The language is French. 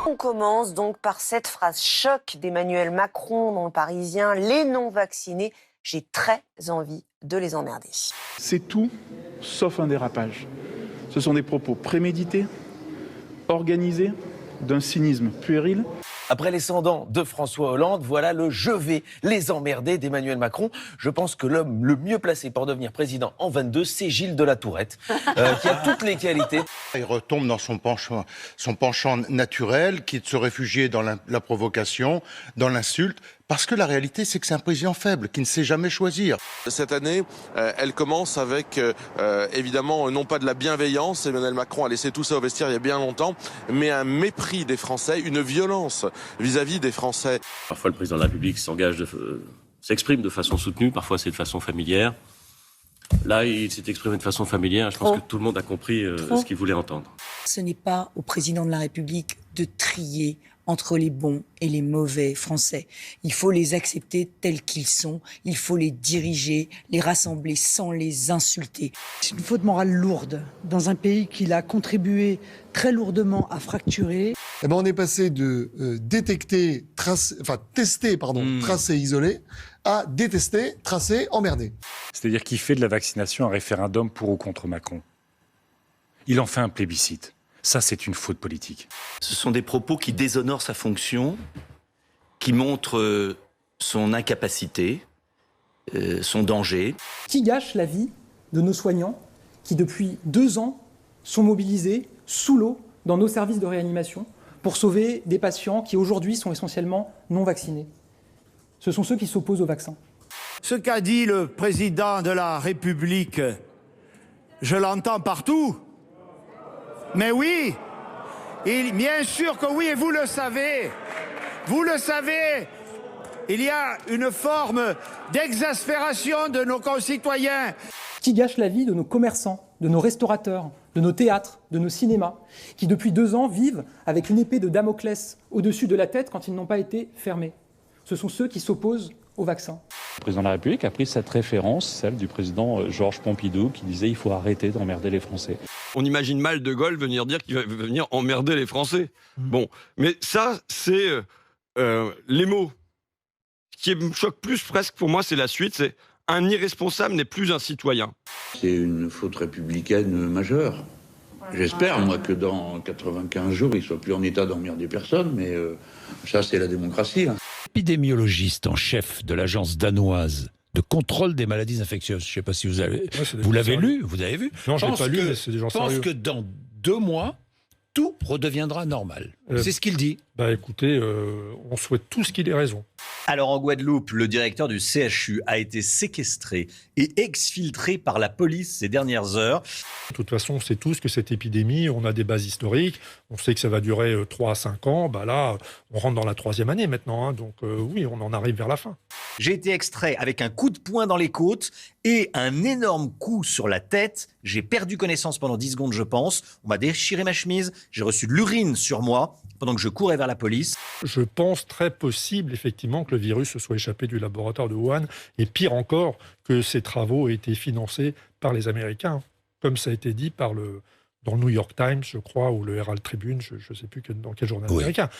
On commence donc par cette phrase choc d'Emmanuel Macron dans Le Parisien. Les non-vaccinés, j'ai très envie de les emmerder. C'est tout sauf un dérapage. Ce sont des propos prémédités, organisés, d'un cynisme puéril. Après les 100 ans de François Hollande, voilà le « je vais les emmerder » d'Emmanuel Macron. Je pense que l'homme le mieux placé pour devenir président en 22, c'est Gilles de la Tourette, qui a toutes les qualités. Il retombe dans son penchant naturel, qui est de se réfugier dans la provocation, dans l'insulte, parce que la réalité, c'est que c'est un président faible, qui ne sait jamais choisir. Cette année, elle commence avec, évidemment, non pas de la bienveillance, Emmanuel Macron a laissé tout ça au vestiaire il y a bien longtemps, mais un mépris des Français, une violence vis-à-vis des Français. Parfois, le président de la République s'exprime de façon soutenue, parfois c'est de façon familière. Là, il s'est exprimé de façon familière. Je pense que tout le monde a compris ce qu'il voulait entendre. Ce n'est pas au président de la République de trier entre les bons et les mauvais Français. Il faut les accepter tels qu'ils sont. Il faut les diriger, les rassembler sans les insulter. C'est une faute morale lourde dans un pays qui a contribué très lourdement à fracturer. Eh ben on est passé de tester, tracer, isoler, à détester, tracer, emmerder. C'est-à-dire qu'il fait de la vaccination un référendum pour ou contre Macron. Il en fait un plébiscite. Ça, c'est une faute politique. Ce sont des propos qui déshonorent sa fonction, qui montrent son incapacité, son danger. Qui gâche la vie de nos soignants qui, depuis 2 ans, sont mobilisés sous l'eau dans nos services de réanimation pour sauver des patients qui, aujourd'hui, sont essentiellement non vaccinés. Ce sont ceux qui s'opposent au vaccin. Ce qu'a dit le président de la République, je l'entends partout. Mais oui, bien sûr que oui, et vous le savez, il y a une forme d'exaspération de nos concitoyens. Qui gâche la vie de nos commerçants, de nos restaurateurs, de nos théâtres, de nos cinémas, qui depuis 2 ans vivent avec une épée de Damoclès au-dessus de la tête quand ils n'ont pas été fermés. Ce sont ceux qui s'opposent au vaccin. Le président de la République a pris cette référence, celle du président Georges Pompidou, qui disait « il faut arrêter d'emmerder les Français ». On imagine mal De Gaulle venir dire qu'il va venir emmerder les Français. Bon, mais ça, c'est les mots. Ce qui me choque plus presque pour moi, c'est la suite, c'est « un irresponsable n'est plus un citoyen ». C'est une faute républicaine majeure. J'espère, moi, que dans 95 jours, il ne soit plus en état d'emmerder personne, mais ça, c'est la démocratie. Épidémiologiste en chef de l'agence danoise de contrôle des maladies infectieuses. Je ne sais pas si vous avez... vous l'avez lu, vous avez vu? Non, je ne l'ai pas lu, mais c'est des gens sérieux. Je pense que dans 2 mois, tout redeviendra normal. C'est ce qu'il dit. Bah écoutez, on souhaite tous qu'il ait raison. Alors en Guadeloupe, le directeur du CHU a été séquestré et exfiltré par la police ces dernières heures. De toute façon, on sait tous que cette épidémie, on a des bases historiques, on sait que ça va durer 3 à 5 ans. Bah là, on rentre dans la 3e année maintenant, hein, donc oui, on en arrive vers la fin. J'ai été extrait avec un coup de poing dans les côtes et un énorme coup sur la tête. J'ai perdu connaissance pendant 10 secondes, je pense. On m'a déchiré ma chemise, j'ai reçu de l'urine sur moi pendant que je courais vers la police. Je pense très possible, effectivement, que le virus se soit échappé du laboratoire de Wuhan, et pire encore, que ces travaux aient été financés par les Américains, comme ça a été dit dans le New York Times, je crois, ou le Herald Tribune, je ne sais plus dans quel journal américain.